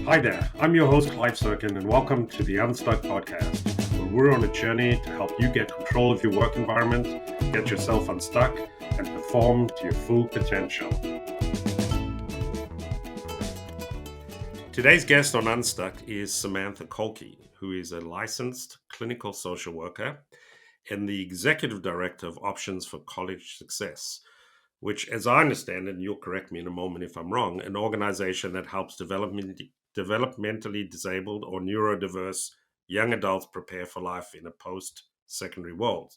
Hi there, I'm your host Clive Serkin, and welcome to the Unstuck podcast, where we're on a journey to help you get control of your work environment, get yourself unstuck, and perform to your full potential. Today's guest on Unstuck is Samantha Kolkey, who is a licensed clinical social worker and the executive director of Options for College Success, which, as I understand it, and you'll correct me in a moment if I'm wrong, an organization that helps developmentally disabled or neurodiverse young adults prepare for life in a post-secondary world.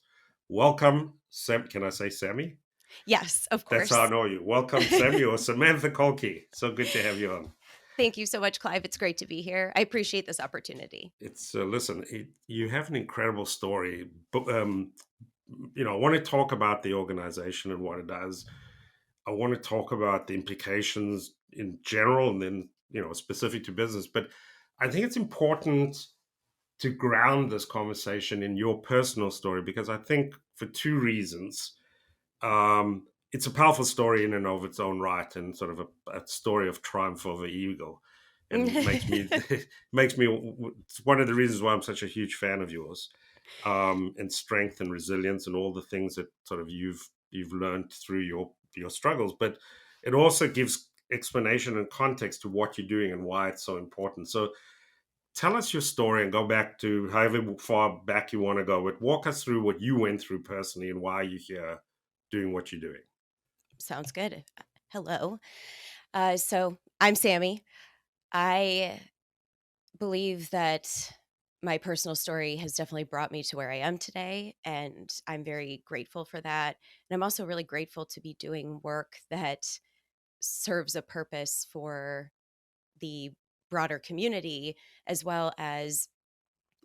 Welcome, Sam. Can I say Sammy? Yes, of That's how I course. know you. Welcome, Sammy or Samantha Kolkey. So good to have you on. Thank you so much, Clive. It's great to be here. I appreciate this opportunity. It's listen. You have an incredible story, but I want to talk about the organization and what it does. I want to talk about the implications in general, and then specific to business. But I think it's important to ground this conversation in your personal story because I think for two reasons. It's a powerful story in and of its own right, and sort of a story of triumph over evil, and makes me makes me. It's one of the reasons why I'm such a huge fan of yours, and strength and resilience and all the things that sort of you've learned through your struggles. But it also gives explanation and context to what you're doing and why it's so important. So tell us your story and go back to however far back you want to go, but walk us through what you went through personally and why you're here doing what you're doing. Sounds good. Hello. So I'm Sammy. I believe that my personal story has definitely brought me to where I am today, and I'm very grateful for that. And I'm also really grateful to be doing work that serves a purpose for the broader community, as well as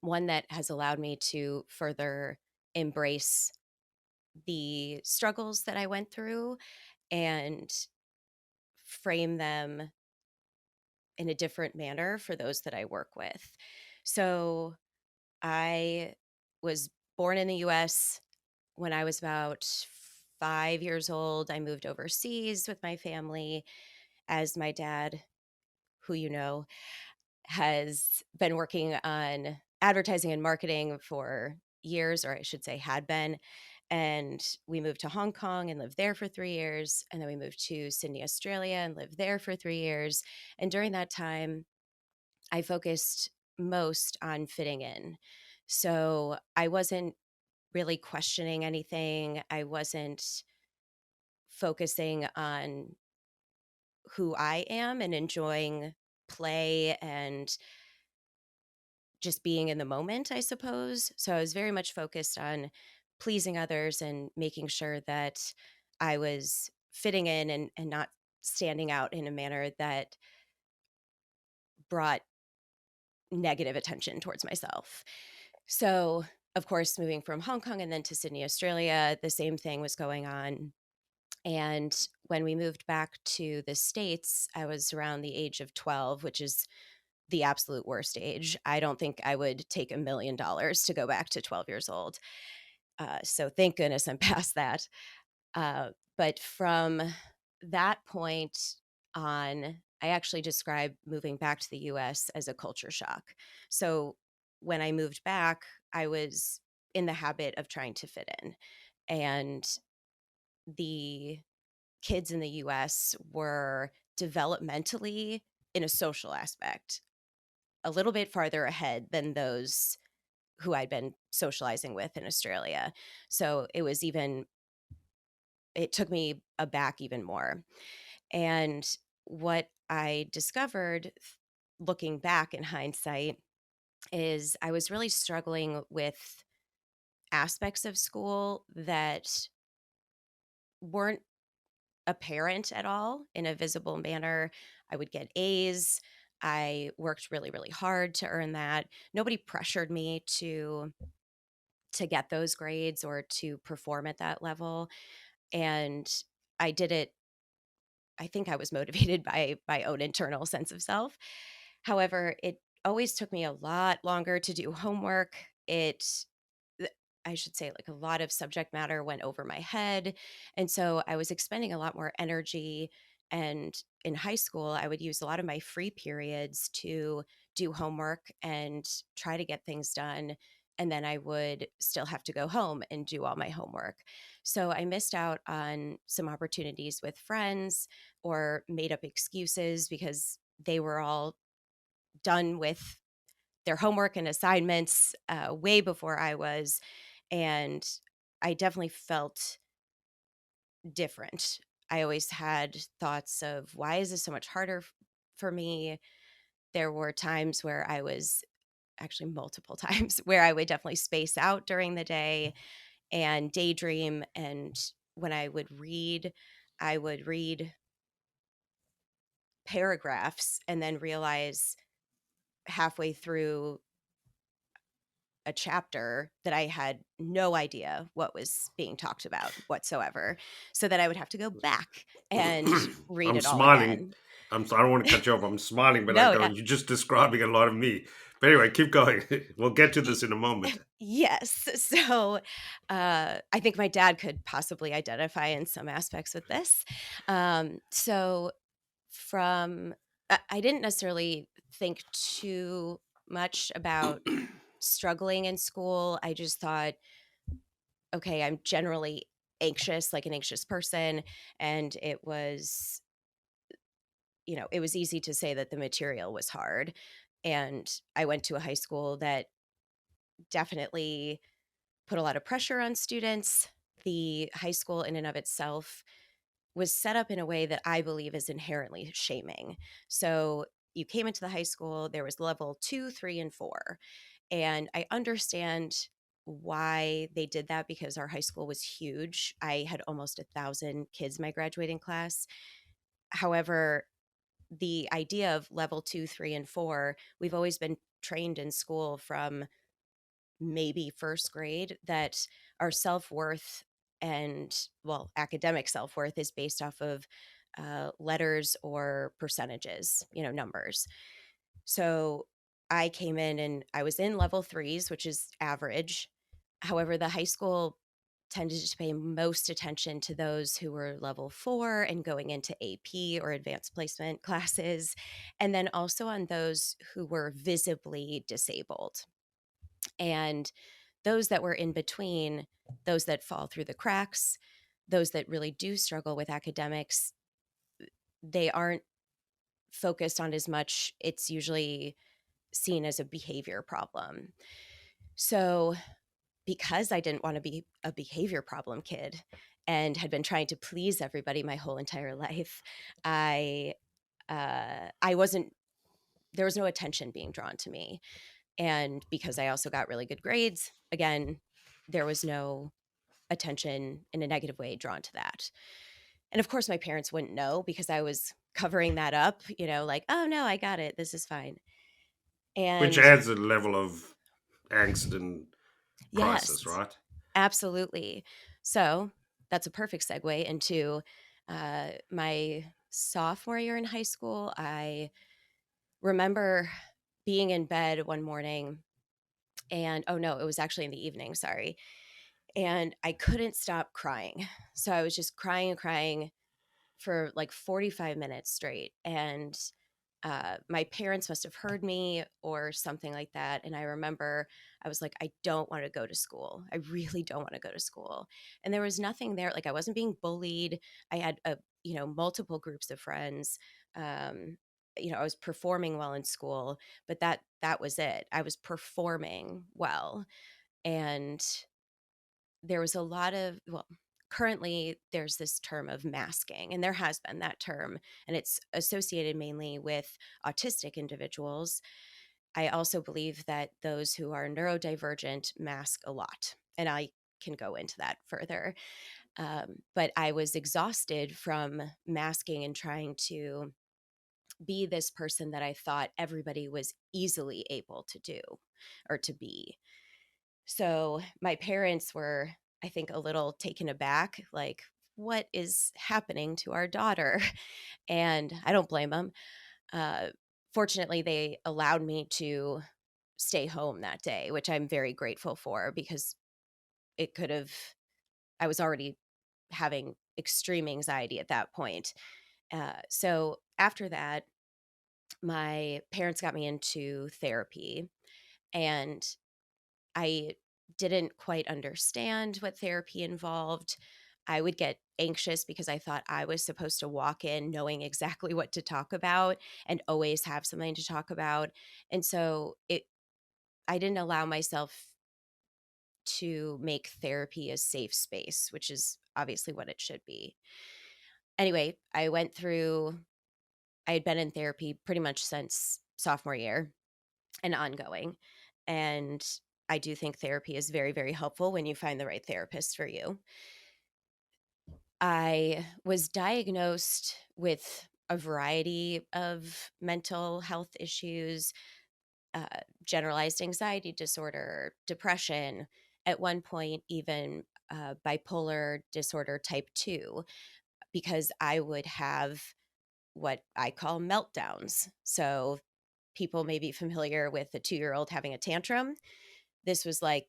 one that has allowed me to further embrace the struggles that I went through and frame them in a different manner for those that I work with. So I was born in the US. When I was about 5 years old, I moved overseas with my family as my dad, who you know, has been working on advertising and marketing for years, or I should say, had been. And we moved to Hong Kong and lived there for 3 years. And then we moved to Sydney, Australia, and lived there for 3 years. And during that time, I focused most on fitting in. So I wasn't really questioning anything. I wasn't focusing on who I am and enjoying play and just being in the moment, I suppose. So I was very much focused on pleasing others and making sure that I was fitting in and not standing out in a manner that brought negative attention towards myself. So, of course, moving from Hong Kong and then to Sydney, Australia, the same thing was going on. And when we moved back to the States, I was around the age of 12, which is the absolute worst age. I don't think I would take $1 million to go back to 12 years old. So thank goodness I'm past that. But from that point on, I actually describe moving back to the US as a culture shock. So when I moved back, I was in the habit of trying to fit in. And the kids in the US were developmentally, in a social aspect, a little bit farther ahead than those who I'd been socializing with in Australia. So it took me aback even more. And what I discovered looking back in hindsight is I was really struggling with aspects of school that weren't apparent at all in a visible manner. I would get A's. I worked really, really hard to earn that. Nobody pressured me to get those grades or to perform at that level. And I did it. I think I was motivated by my own internal sense of self. However, it always took me a lot longer to do homework. Th- I should say, like, a lot of subject matter went over my head. And so I was expending a lot more energy And in high school, I would use a lot of my free periods to do homework and try to get things done. And then I would still have to go home and do all my homework. So I missed out on some opportunities with friends or made up excuses because they were all done with their homework and assignments way before I was. And I definitely felt different. I always had thoughts of why is this so much harder for me? There were times where I was actually multiple times where I would definitely space out during the day and daydream. And when I would read paragraphs and then realize halfway through a chapter that I had no idea what was being talked about whatsoever. So that I would have to go back and read I'm it all smiling. again. I don't want to cut you off. I'm smiling, but I No, go, yeah. you're just describing a lot of me. But anyway, keep going. We'll get to this in a moment. Yes. So, I think my dad could possibly identify in some aspects with this. So from I didn't necessarily think too much about struggling in school. I just thought, okay, I'm generally anxious, like an anxious person, and it was easy to say that the material was hard. And I went to a high school that definitely put a lot of pressure on students. The high school, in and of itself, was set up in a way that I believe is inherently shaming. So you came into the high school, there was level 2, 3, and 4. And I understand why they did that because our high school was huge. I had almost 1,000 kids in my graduating class. However, the idea of level 2, 3, and 4, we've always been trained in school from maybe first grade that our self-worth and, well, academic self-worth is based off of letters or percentages, numbers. So I came in and I was in level threes, which is average. However, the high school tended to pay most attention to those who were level 4 and going into AP or advanced placement classes, and then also on those who were visibly disabled. And those that were in between, those that fall through the cracks, those that really do struggle with academics, they aren't focused on as much. It's usually seen as a behavior problem. So, because I didn't want to be a behavior problem kid and had been trying to please everybody my whole entire life, I wasn't there was no attention being drawn to me. And because I also got really good grades, again, there was no attention in a negative way drawn to that. And of course, my parents wouldn't know because I was covering that up, like, oh no, I got it. This is fine. Which And adds a level of angst and crisis, yes, right? absolutely. So that's a perfect segue into my sophomore year in high school. I remember being in bed one morning and, oh no, it was actually in the evening, sorry. And I couldn't stop crying. So I was just crying and crying for like 45 minutes straight. And my parents must have heard me or something like that. And I remember I was like, I don't want to go to school. I really don't want to go to school. And there was nothing there. Like I wasn't being bullied. I had multiple groups of friends. Um, I was performing well in school, but that was it. I was performing well. And there was a lot of, well, currently there's this term of masking, and there has been that term, and it's associated mainly with autistic individuals. I also believe that those who are neurodivergent mask a lot, and I can go into that further. But I was exhausted from masking and trying to be this person that I thought everybody was easily able to do or to be. So my parents were, I think, a little taken aback, like, what is happening to our daughter? And I don't blame them. Uh, Fortunately, they allowed me to stay home that day, which I'm very grateful for because it could have, I was already having extreme anxiety at that point. So after that, my parents got me into therapy, and I didn't quite understand what therapy involved. I would get anxious because I thought I was supposed to walk in knowing exactly what to talk about and always have something to talk about. And so I didn't allow myself to make therapy a safe space, which is obviously what it should be. Anyway, I had been in therapy pretty much since sophomore year and ongoing. And I do think therapy is very, very helpful when you find the right therapist for you. I was diagnosed with a variety of mental health issues, generalized anxiety disorder, depression, at one point, even bipolar disorder type 2, because I would have what I call meltdowns. So, people may be familiar with a 2-year-old having a tantrum. This was like,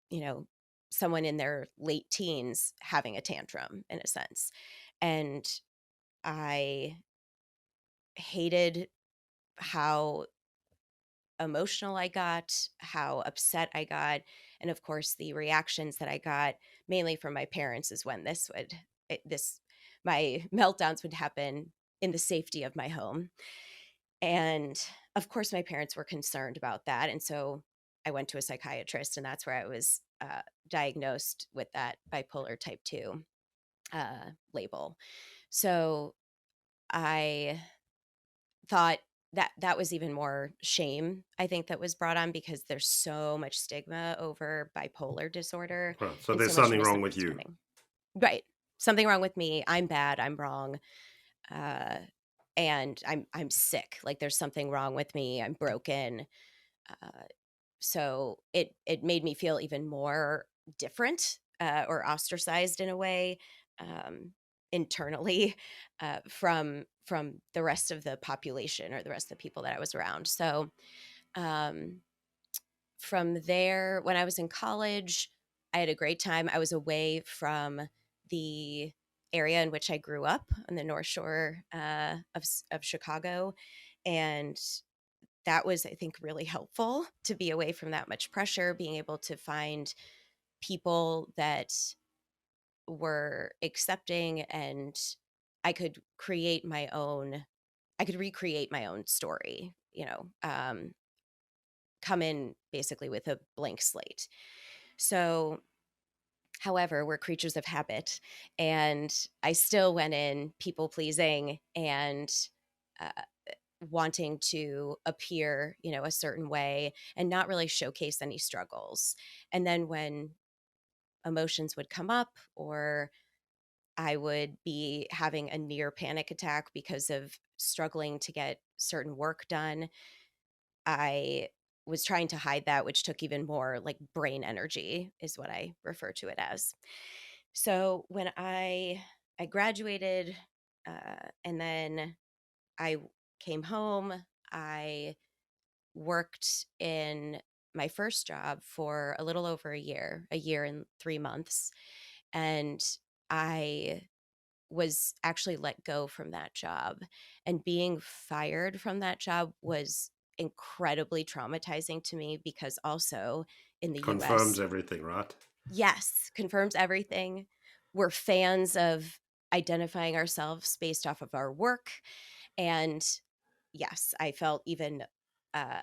you know, someone in their late teens having a tantrum in a sense. And I hated how emotional I got, how upset I got, and of course the reactions that I got mainly from my parents is when this my meltdowns would happen in the safety of my home. And of course my parents were concerned about that, and so I went to a psychiatrist, and that's where I was diagnosed with that bipolar type 2 label. So I thought that that was even more shame, I think, that was brought on because there's so much stigma over bipolar disorder Well, so and there's so much something wrong with you. misunderstanding. Right. Something wrong with me. I'm bad. I'm wrong. Uh, and I'm sick. Like there's something wrong with me. I'm broken. Uh, so it made me feel even more different, or ostracized in a way, um, internally, from the rest of the population or the rest of the people that I was around. So um, from there, when I was in college, I had a great time. I was away from the area in which I grew up on the North Shore of Chicago, and that was, I think, really helpful to be away from that much pressure, being able to find people that were accepting, and I could I could recreate my own story, come in basically with a blank slate. So, however, we're creatures of habit, and I still went in people pleasing and uh, wanting to appear, a certain way and not really showcase any struggles. And then when emotions would come up, or I would be having a near panic attack because of struggling to get certain work done, I was trying to hide that, which took even more like brain energy, is what I refer to it as. So when I graduated, and then I came home, I worked in my first job for a little over a year and 3 months. And I was actually let go from that job. And being fired from that job was incredibly traumatizing to me because also in the Confirms US, everything, right? yes, confirms everything. We're fans of identifying ourselves based off of our work. And yes, I felt uh,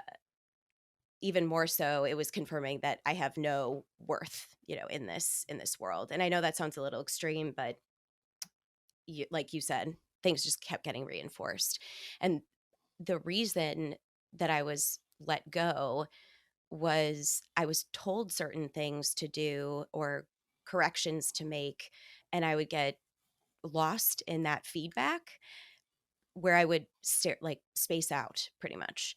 even more so, it was confirming that I have no worth, in this world. And I know that sounds a little extreme, but like you said, things just kept getting reinforced. And the reason that I was let go was I was told certain things to do or corrections to make, and I would get lost in that feedback where I would like space out pretty much.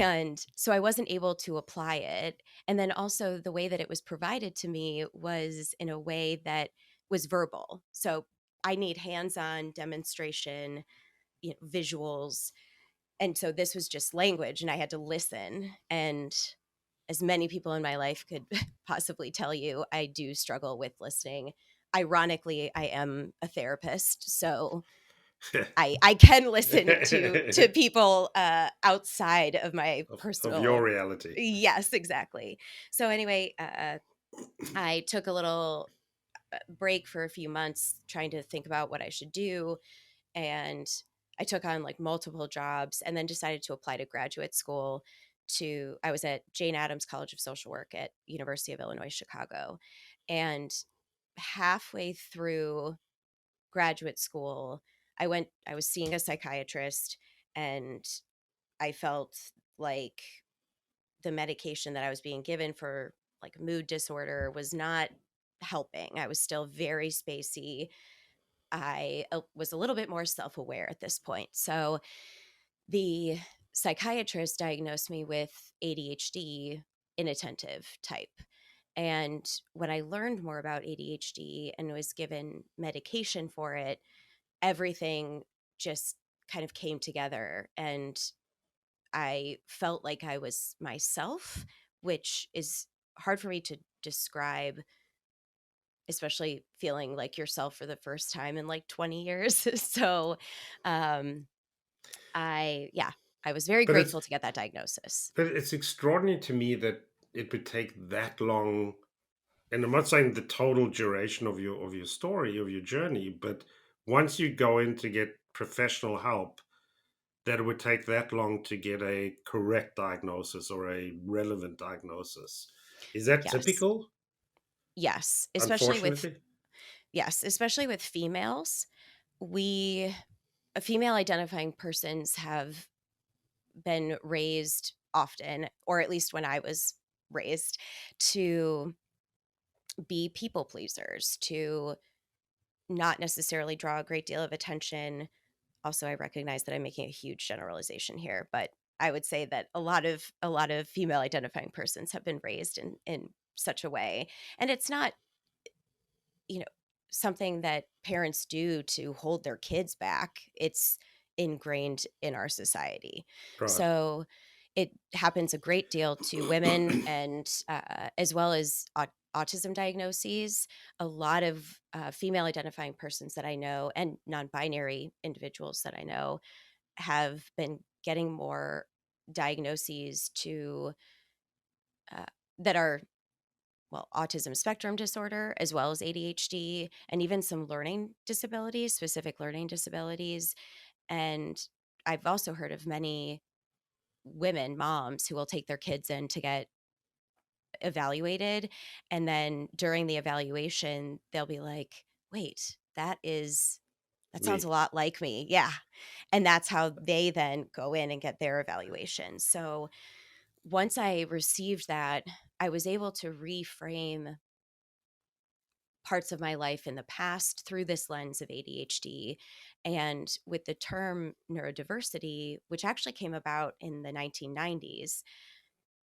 And so I wasn't able to apply it. And then also the way that it was provided to me was in a way that was verbal. So I need hands-on demonstration, visuals. And so this was just language and I had to listen. And as many people in my life could possibly tell you, I do struggle with listening. Ironically, I am a therapist. So I can listen to people outside of my of your personal. reality. Yes, exactly. So anyway, I took a little break for a few months trying to think about what I should do, and I took on like multiple jobs and then decided to apply to graduate school. To I was at Jane Addams College of Social Work at University of Illinois Chicago, and halfway through graduate school, I was seeing a psychiatrist, and I felt like the medication that I was being given for like mood disorder was not helping. I was still very spacey. I was a little bit more self-aware at this point. So the psychiatrist diagnosed me with ADHD, inattentive type. And when I learned more about ADHD and was given medication for it, everything just kind of came together, and I felt like I was myself, which is hard for me to describe, especially feeling like yourself for the first time in like 20 years. So, um, yeah, I was very But it's grateful to get that diagnosis. but it's extraordinary to me that it would take that long. And I'm not saying the total duration of your story, of your journey, but once you go in to get professional help, that it would take that long to get a correct diagnosis or a relevant diagnosis. Is that Yes. typical? Yes, especially with Unfortunately, yes, especially with females. We Female identifying persons have been raised often, or at least when I was raised, to be people pleasers, to not necessarily draw a great deal of attention. Also, I recognize that I'm making a huge generalization here, but I would say that a lot of female identifying persons have been raised in such a way, and it's not, you know, something that parents do to hold their kids back. It's ingrained in our society. right? So it happens a great deal to women, and as well as autism diagnoses. A lot of female identifying persons that I know and non-binary individuals that I know have been getting more diagnoses to uh, that are, well, autism spectrum disorder, as well as ADHD, and even some learning disabilities, specific learning disabilities. And I've also heard of many women, moms, who will take their kids in to get evaluated. And then during the evaluation, they'll be like, wait, that sounds a Me. lot like me. Yeah. And that's how they then go in and get their evaluation. So once I received that, I was able to reframe parts of my life in the past through this lens of ADHD. And with the term neurodiversity, which actually came about in the 1990s,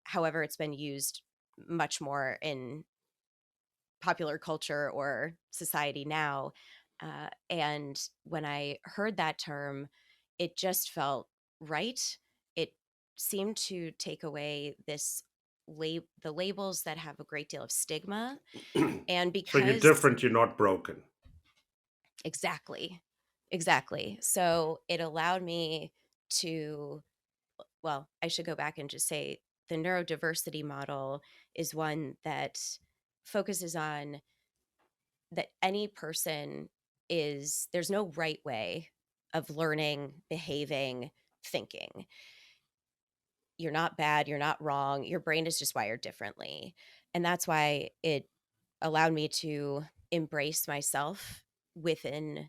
however, it's been used much more in popular culture or society now. And when I heard that term, it just felt right. It seemed to take away the labels that have a great deal of stigma. And So you're because different, you're not broken. exactly. Exactly. So it allowed me to, well, I should go back and just say the neurodiversity model is one that focuses on that any person there's no right way of learning, behaving, thinking. You're not bad, you're not wrong. Your brain is just wired differently. And that's why it allowed me to embrace myself within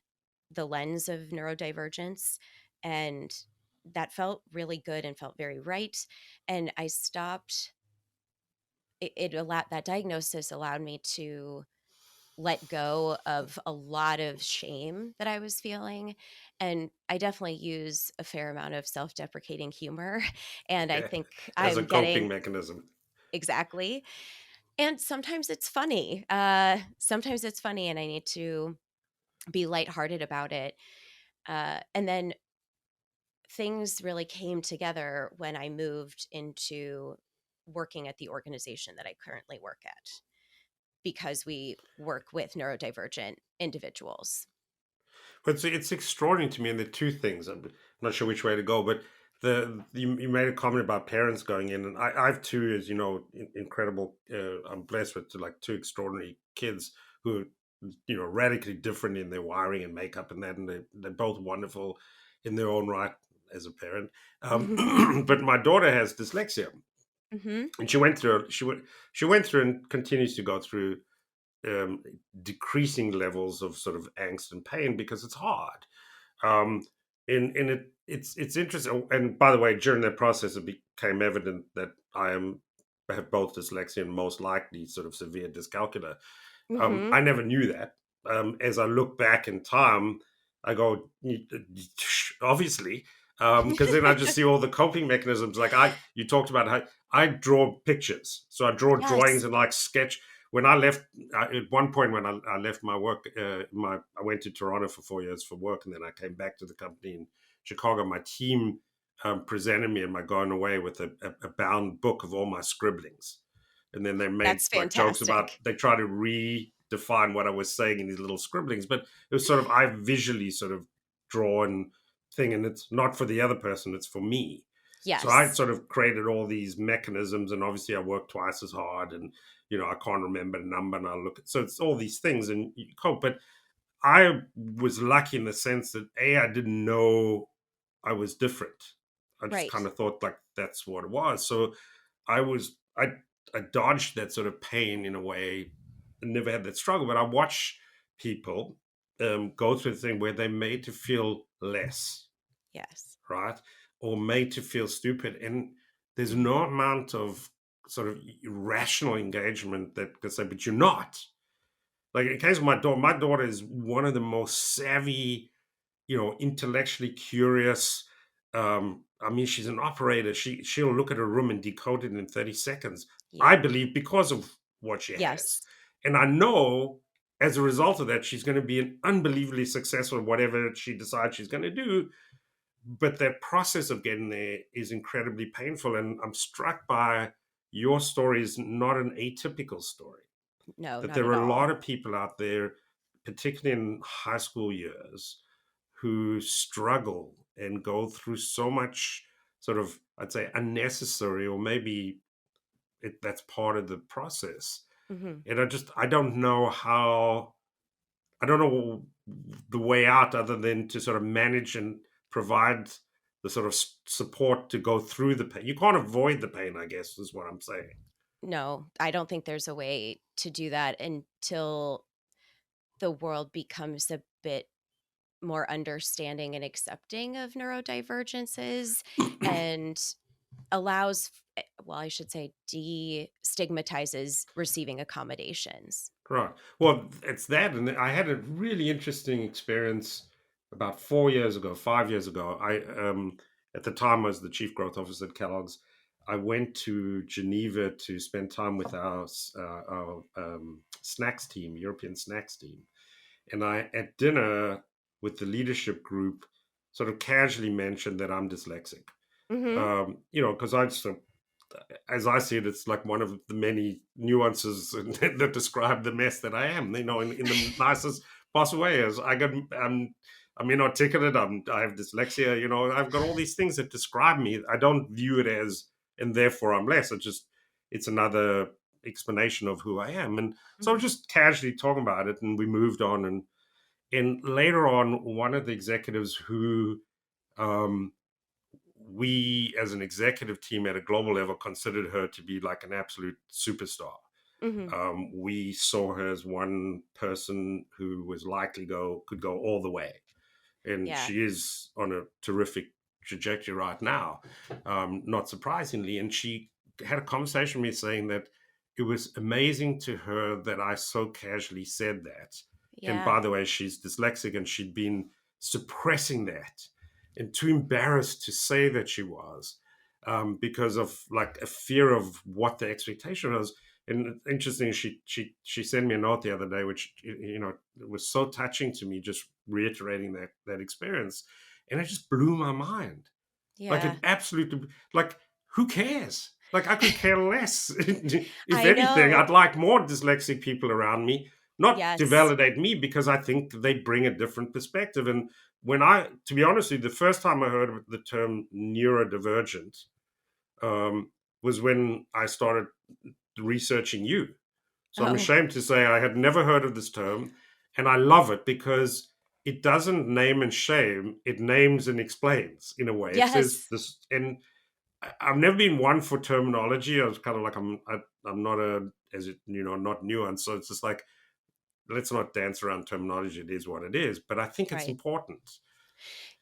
the lens of neurodivergence. And that felt really good and felt very right. And I stopped, it allowed that diagnosis allowed me to let go of a lot of shame that I was feeling. And I definitely use a fair amount of self deprecating humor. And I think As a I'm coping getting mechanism. exactly. And sometimes it's funny. Sometimes it's funny, and I need to be lighthearted about it. And then things really came together when I moved into working at the organization that I currently work at, because we work with neurodivergent individuals. It's extraordinary to me, and there are two things. I'm not sure which way to go, but you made a comment about parents going in, and I have two, as you know, incredible. I'm blessed with like two extraordinary kids who are, radically different in their wiring and makeup and that, and they're both wonderful in their own right as a parent. But my daughter has dyslexia, Mhm. and she went through and continues to go through um, decreasing levels of sort of angst and pain because it's hard. Um, and it's interesting. And by the way, during that process, it became evident that I have both dyslexia and most likely sort of severe dyscalculia. Mhm. I never knew that. As I look back in time, I go, obviously, because then I just see all the coping mechanisms. Like you talked about how I draw pictures, so I draw drawings Yes, and like sketch. When I left, at one point when I left my work, I went to Toronto for 4 years for work, and then I came back to the company in Chicago. My team presented me in my going away with a bound book of all my scribblings, and then they made that's like jokes about fantastic. they try to redefine what I was saying in these little scribblings, but it was sort of I visually sort of drawn thing, and it's not for the other person; it's for me. So I Yes. sort of created all these mechanisms, and obviously I work twice as hard, and I can't remember the number, and I look at so it's all these things, and you cope. But I was lucky in the sense that I didn't know I was different. I just kind Right. of thought like that's what it was. So I was I dodged that sort of pain in a way and never had that struggle. But I watch people go through the thing where they're made to feel less, Yes. right? Or made to feel stupid. And there's Mhm. no amount of sort of rational engagement that can say, but you're not. Like in case of my daughter is one of the most savvy, intellectually curious. I mean, she's an operator. She'll look at a room and decode it in 30 seconds. I Yep. believe because of what she has. Yes. And I know as a result of that, she's going to be an unbelievably successful in whatever she decides she's going to do. But that process of getting there is incredibly painful. And I'm struck by your story is not an atypical story, No, that not there at are a all. lot of people out there, particularly in high school years, who struggle and go through so much sort of, I'd say, unnecessary, or maybe that's part of the process. Mhm. And I don't know how, I don't know the way out other than to sort of manage and provide the sort of support to go through the pain. You can't avoid the pain, I guess, is what I'm saying. No, I don't think there's a way to do that until the world becomes a bit more understanding and accepting of neurodivergences and allows well, I should say destigmatizes receiving accommodations. Right. Well, it's that, and I had a really interesting experience about 4 years ago, 5 years ago. At the time, I was the chief growth officer at Kellogg's. I went to Geneva to spend time with our snacks team, European snacks team, and I at dinner with the leadership group, sort of casually mentioned that I'm dyslexic. Mhm. Because I just as I see it, it's like one of the many nuances that describe the mess that I am. In the nicest possible way. As I'm inarticulate. I have dyslexia. I've got all these things that describe me. I don't view it as, and therefore I'm less. It's another explanation of who I am. And so I was Mhm. just casually talking about it, and we moved on. And later on, one of the executives who um, we as an executive team at a global level considered her to be like an absolute superstar. Mhm. We saw her as one person who was likely could go all the way, and Yeah. she is on a terrific trajectory right now, not surprisingly. And she had a conversation with me saying that it was amazing to her that I so casually said that. And Yeah. by the way, she's dyslexic, and she'd been suppressing that and too embarrassed to say that she was, because of like a fear of what the expectation was. And interesting, she sent me a note the other day, which it was so touching to me, just reiterating that experience, and it just blew my mind. Like it Yeah. absolutely, like who cares? Like I could care less. If I anything, know. I'd like more dyslexic people around me, not to Yes. validate me, because I think they bring a different perspective. And to be honest with you, the first time I heard of the term neurodivergent um, was when I started researching you. So I'm Oh, ashamed to say I had never heard of this term, and I love it because it doesn't name and shame; it names and explains in a way. It says yes. this, and I've never been one for terminology. I was kind of like I'm not a as it not nuanced. So it's just like, let's not dance around terminology. It is what it is. But I think it's Right. important.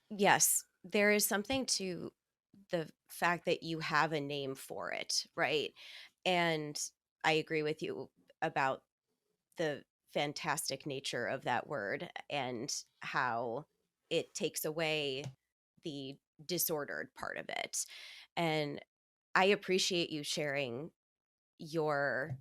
Yes. There is something to the fact that you have a name for it, right? And I agree with you about the fantastic nature of that word and how it takes away the disordered part of it. And I appreciate you sharing your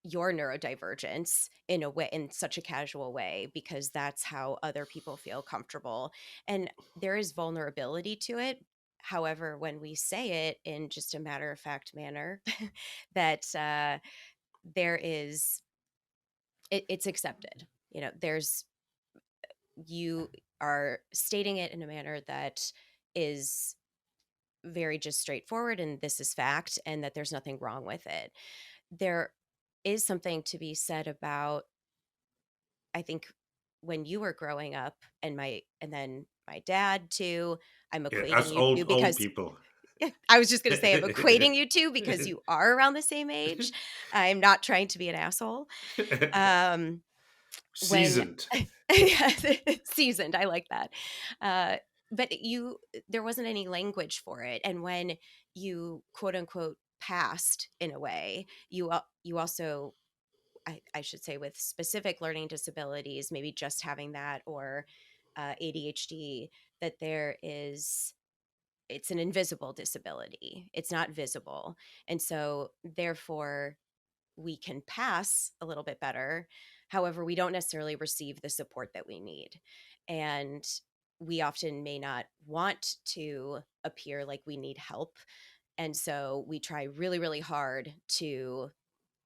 neurodivergence in a way, in such a casual way, because that's how other people feel comfortable, and there is vulnerability to it. However, when we say it in just a matter of fact manner, that there is it's accepted. There's you are stating it in a manner that is very just straightforward, and this is fact, and that there's nothing wrong with it. There is something to be said about, I think, when you were growing up, and then my dad too. I'm Yeah, equating us you two old because people. I was just going to say I'm equating you two because you are around the same age. I'm not trying to be an asshole. Um when Seasoned. seasoned, I like that. Uh but there wasn't any language for it, and when you quote unquote passed in a way, you also, I should say, with specific learning disabilities, maybe just having that, or ADHD, that it's an invisible disability. It's not visible. And so, therefore, we can pass a little bit better. However, we don't necessarily receive the support that we need. And we often may not want to appear like we need help. And so we try really, really hard to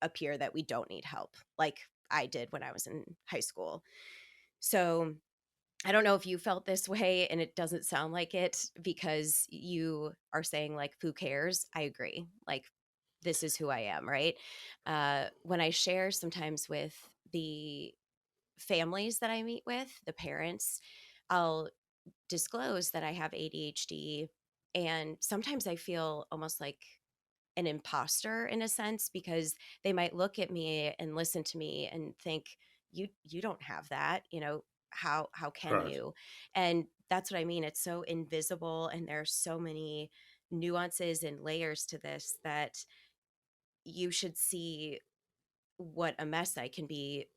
appear that we don't need help, like I did when I was in high school. So I don't know if you felt this way, and it doesn't sound like it because you are saying, like, who cares? I agree. Like, this is who I am, right? When I share sometimes with the families that I meet with, the parents, I'll disclose that I have ADHD. And sometimes I feel almost like an imposter in a sense, because they might look at me and listen to me and think, you don't have that, how can Right. you? And that's what I mean. It's so invisible, and there's so many nuances and layers to this that you should see what a mess I can be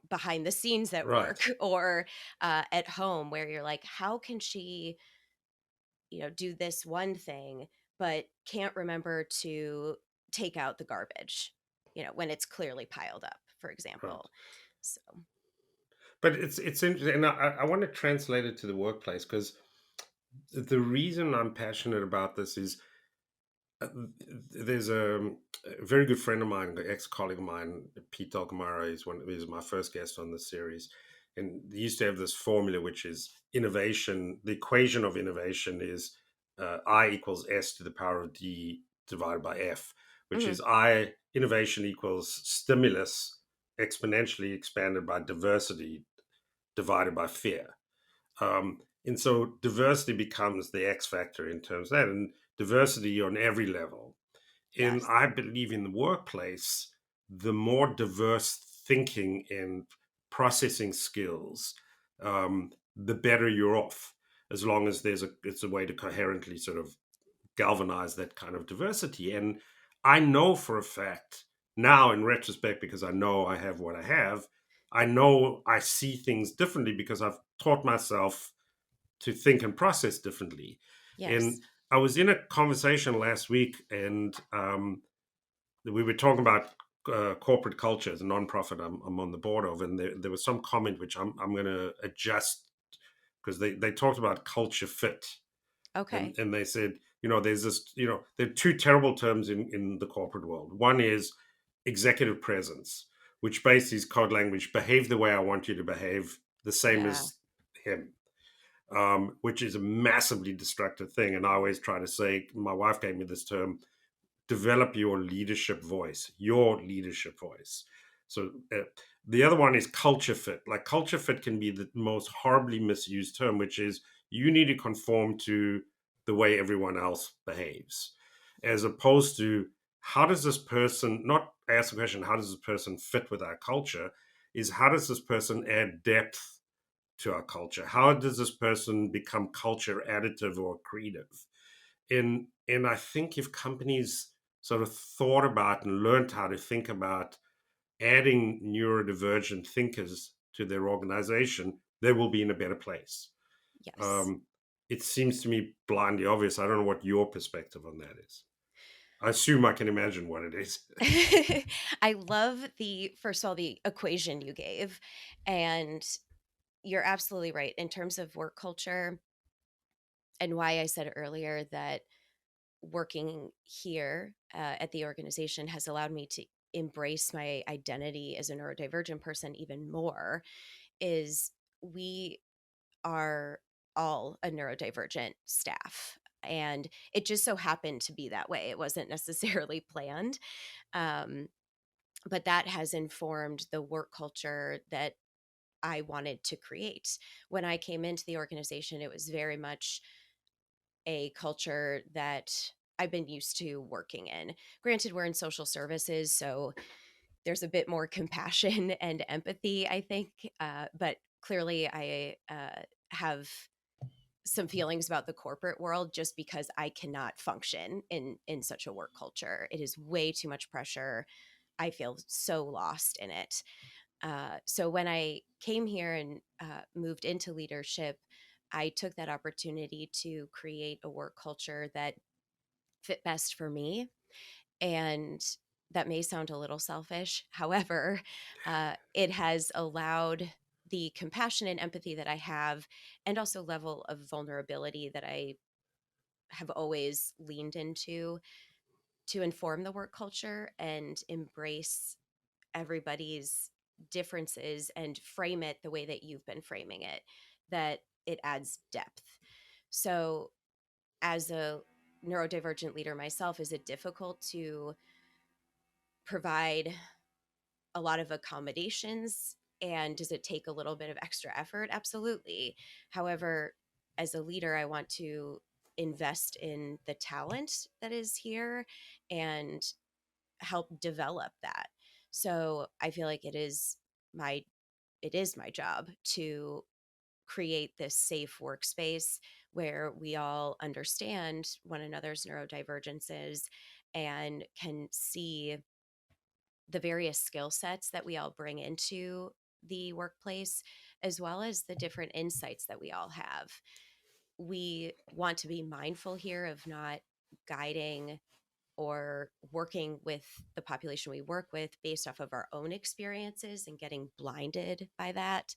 behind the scenes at Right. work, or at home, where you're like, how can she do this one thing, but can't remember to take out the garbage, when it's clearly piled up, for Right. example. So, But it's interesting, and I want to translate it to the workplace, because the reason I'm passionate about this is uh, there's a very good friend of mine, an ex-colleague of mine, Pete Alkamara. He's my first guest on this series, and he used to have this formula, which is innovation. The equation of innovation is I equals S to the power of D divided by F, which mhm, is I innovation equals stimulus exponentially expanded by diversity divided by fear. And so diversity becomes the X factor in terms of that, and diversity on every level. And yes, I believe in the workplace, the more diverse thinking and processing skills, the better you're off, as long as it's a way to coherently sort of galvanize that kind of diversity. And I know for a fact now, in retrospect, because I know I have what I have, I know I see things differently because I've taught myself to think and process differently. yes, And I was in a conversation last week, and we were talking about corporate culture as a nonprofit I'm on the board of, and there was some comment which I'm going to adjust, because they talked about culture fit, okay, and they said, there's this, there are two terrible terms in the corporate world. One is executive presence, which basically is code language, behave the way I want you to behave, the same Yeah. as him, which is a massively destructive thing. And I always try to say, my wife gave me this term, develop your leadership voice. So the other one is culture fit. Like culture fit can be the most horribly misused term, which is you need to conform to the way everyone else behaves, as opposed to how does this person, not ask the question, how does this person fit with our culture, is how does this person add depth to our culture? How does this person become culture additive or creative? And I think if companies sort of thought about and learned how to think about adding neurodivergent thinkers to their organization, they will be in a better place. Yes. Um, it seems to me blindly obvious. I don't know what your perspective on that is. I assume I can imagine what it is. I love the first of all, the equation you gave. And you're absolutely right. In terms of work culture, and why I said earlier that working here at the organization has allowed me to embrace my identity as a neurodivergent person even more, is we are all a neurodivergent staff. And it just so happened to be that way. It wasn't necessarily planned. Um, but that has informed the work culture that I wanted to create. When I came into the organization, it was very much a culture that I've been used to working in. Granted, we're in social services, so there's a bit more compassion and empathy, I think. But clearly, I have some feelings about the corporate world just because I cannot function in such a work culture. It is way too much pressure. I feel so lost in it. So when I came here and moved into leadership, I took that opportunity to create a work culture that fit best for me. And that may sound a little selfish. However, it has allowed the compassion and empathy that I have, and also level of vulnerability that I have always leaned into, to inform the work culture and embrace everybody's differences and frame it the way that you've been framing it, that it adds depth. So, as a neurodivergent leader myself, is it difficult to provide a lot of accommodations? And does it take a little bit of extra effort? Absolutely. However, as a leader, I want to invest in the talent that is here and help develop that. So I feel like my it is my job to create this safe workspace where we all understand one another's neurodivergences and can see the various skill sets that we all bring into the workplace, as well as the different insights that we all have. We want to be mindful here of not guiding or working with the population we work with based off of our own experiences and getting blinded by that.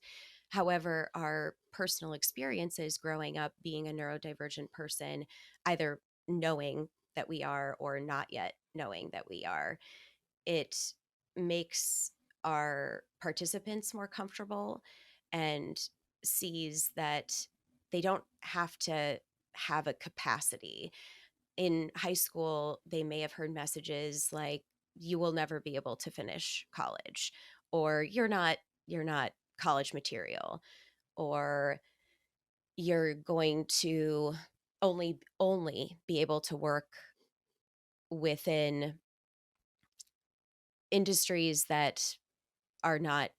However, our personal experiences growing up being a neurodivergent person, either knowing that we are or not yet knowing that we are, it makes our participants more comfortable and sees that they don't have to have a capacity. In high school, they may have heard messages like, you will never be able to finish college, or you're not college material, or you're going to only be able to work within industries that are not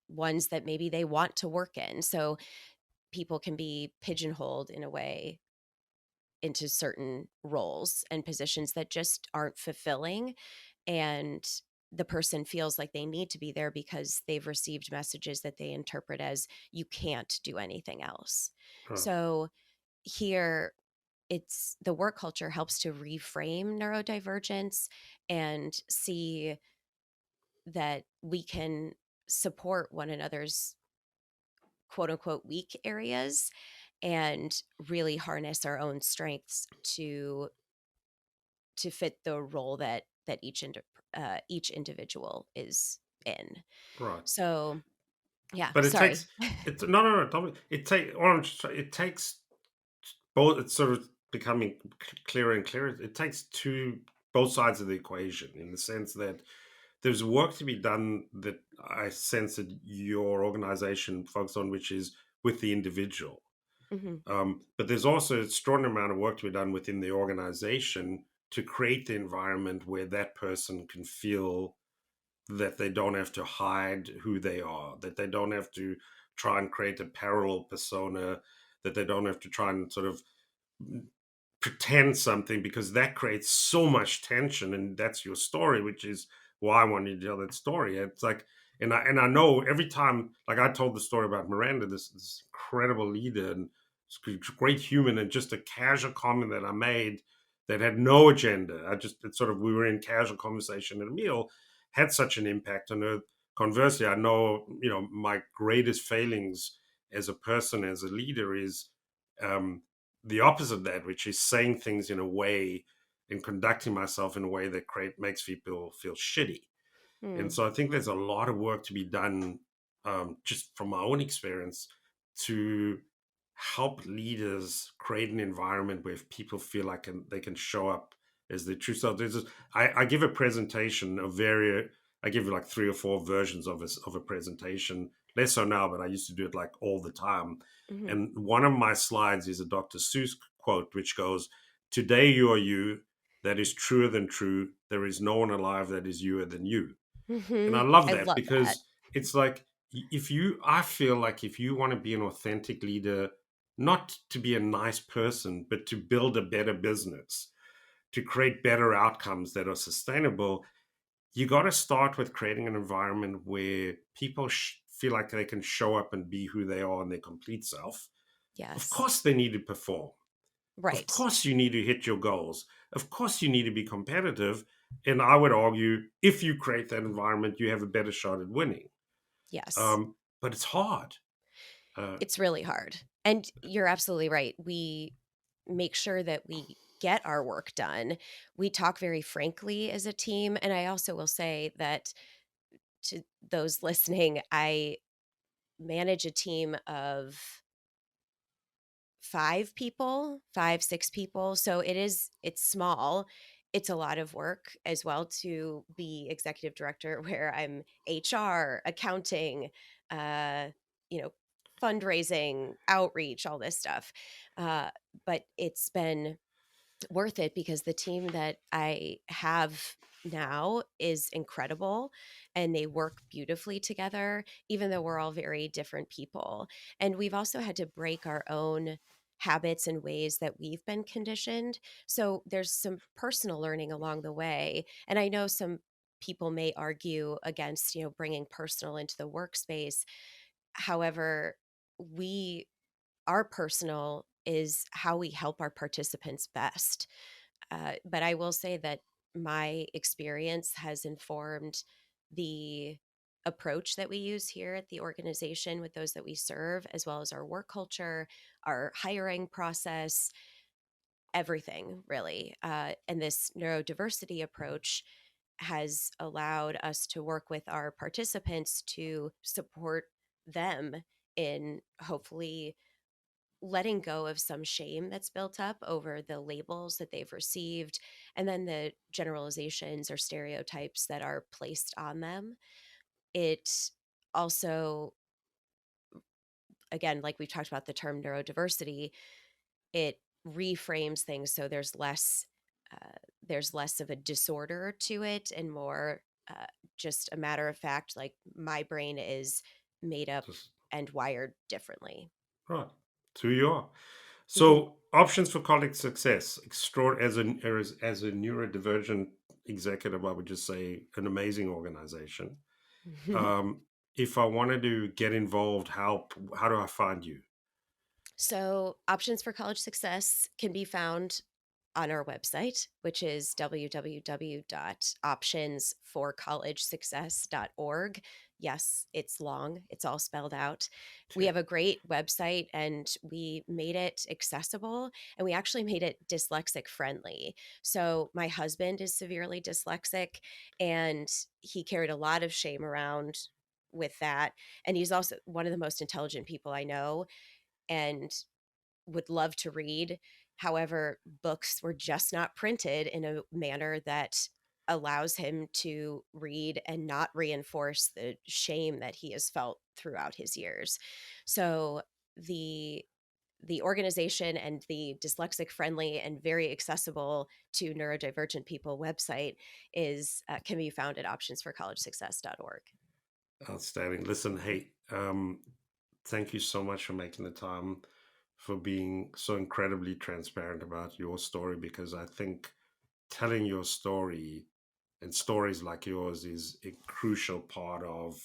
ones that maybe they want to work in. So people can be pigeonholed in a way into certain roles and positions that just aren't fulfilling, and the person feels like they need to be there because they've received messages that they interpret as you can't do anything else. Huh. So here, it's the work culture helps to reframe neurodivergence and see that we can support one another's quote unquote weak areas and really harness our own strengths to fit the role that each individual is in. Right. So, yeah, But it sorry. takes it's no, no, no. Don't, it take. All I'm just it takes both. It's sort of becoming clearer and clearer. It takes two both sides of the equation in the sense that there's work to be done that I sense that your organization focuses on, which is with the individual. Mhm, But there's also an extraordinary amount of work to be done within the organization to create the environment where that person can feel that they don't have to hide who they are, that they don't have to try and create a parallel persona, that they don't have to try and sort of pretend something because that creates so much tension, and that's your story, which is why I wanted to tell that story. It's like, and I know every time, like I told the story about Miranda, this incredible leader and great human, and just a casual comment that I made that had no agenda. I just it's sort of we were in casual conversation at a meal, had such an impact on her. Conversely, I know my greatest failings as a person, as a leader, is um, the opposite of that, which is saying things in a way and conducting myself in a way that makes people feel shitty. And mm, so I think there's a lot of work to be done, just from my own experience, to help leaders create an environment where people feel like they can show up as their true self. I give a presentation of I give like three or four versions of a presentation, less so now, but I used to do it like all the time. mhm, And one of my slides is a Dr. Seuss quote, which goes, "Today you are you. That is truer than true. There is no one alive that is youer than you." And I mhm. love I that love that. because it's like I feel like if you want to be an authentic leader, not to be a nice person, but to build a better business, to create better outcomes that are sustainable, you got to start with creating an environment where people feel like they can show up and be who they are in their complete self. Of Yes. course, they need to perform. Of Right. course, you need to hit your goals. Of course, you need to be competitive. And I would argue if you create that environment, you have a better shot at winning. Yes. But it's hard. Uh, It's really hard. And you're absolutely right. We make sure that we get our work done. We talk very frankly as a team. And I also will say that to those listening, I manage a team of 5 people, 5, 6 people. So it's small. It's a lot of work as well to be executive director where I'm HR, accounting, uh, you know, fundraising, outreach, all this stuff. Uh, but it's been worth it because the team that I have now is incredible and they work beautifully together, even though we're all very different people. And we've also had to break our own habits and ways that we've been conditioned. So there's some personal learning along the way. And I know some people may argue against, bringing personal into the workspace. However, we our personal is how we help our participants best. But I will say that my experience has informed the approach that we use here at the organization with those that we serve, as well as our work culture, our hiring process, everything really. And this neurodiversity approach has allowed us to work with our participants to support them in hopefully letting go of some shame that's built up over the labels that they've received and then the generalizations or stereotypes that are placed on them. It also, again, like we've talked about the term neurodiversity, it reframes things so uh, there's less of a disorder to it and more just a matter of fact, like my brain is made up just and wired differently. right. It's who you are. Mhm. So options for colleague success. As a neurodivergent executive, I would just say an amazing organization. Um, if I wanted to get involved, how do I find you? So, options for college success can be found on our website, which is www.optionsforcollegesuccess.org. Yes, it's long. It's all spelled out. We Okay. have a great website and we made it accessible, and we actually made it dyslexic friendly. So my husband is severely dyslexic, and he carried a lot of shame around with that. And he's also one of the most intelligent people I know and would love to read. However, books were just not printed in a manner that allows him to read and not reinforce the shame that he has felt throughout his years. So the the organization and the dyslexic friendly and very accessible to neurodivergent people website is can be found at optionsforcollegesuccess.org. Outstanding. Listen, hey, thank you so much for making the time, for being so incredibly transparent about your story, because I think telling your story and stories like yours is a crucial part of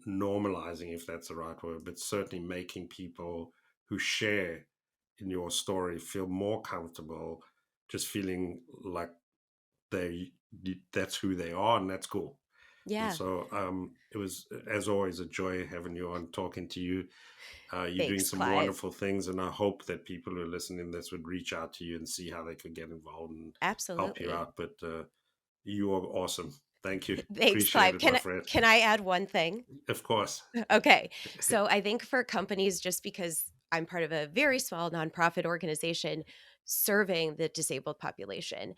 normalizing, if that's the right word, but certainly making people who share in your story feel more comfortable, just feeling like they that's who they are, and that's cool. And Yeah. so it was, as always, a joy having you on, talking to you. You're doing Thanks, some Clive. wonderful things, and I hope that people who are listening to this would reach out to you and see how they could get involved and help you Absolutely. out. But you are awesome. Thank you. Thanks, Appreciate Clive. it, my friend. Can I add one thing? Of course. Okay. So I think for companies, just because I'm part of a very small nonprofit organization serving the disabled population,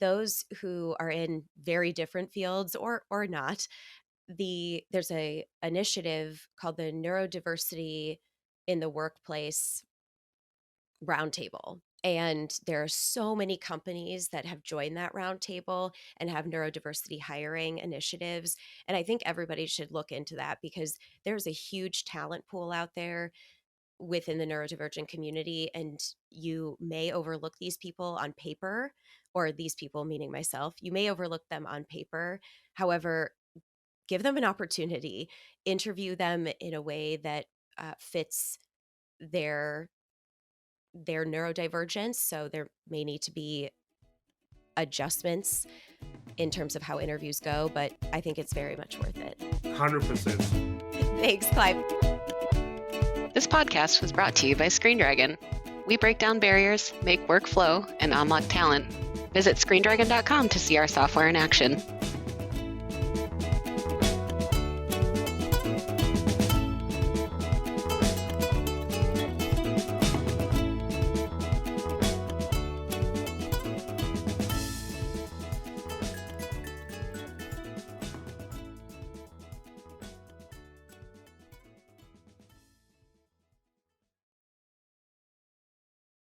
those who are in very different fields or not, there's a initiative called the Neurodiversity in the Workplace Roundtable. And there are so many companies that have joined that roundtable and have neurodiversity hiring initiatives. And I think everybody should look into that because there's a huge talent pool out there within the neurodivergent community. And you may overlook these people on paper, or these people, meaning myself, you may overlook them on paper. However, give them an opportunity, interview them in a way that fits their neurodivergence. So there may need to be adjustments in terms of how interviews go, but I think it's very much worth it. 100%. Thanks, Clive. This podcast was brought to you by Screen Dragon. We break down barriers, make work flow, and unlock talent. Visit screendragon.com to see our software in action.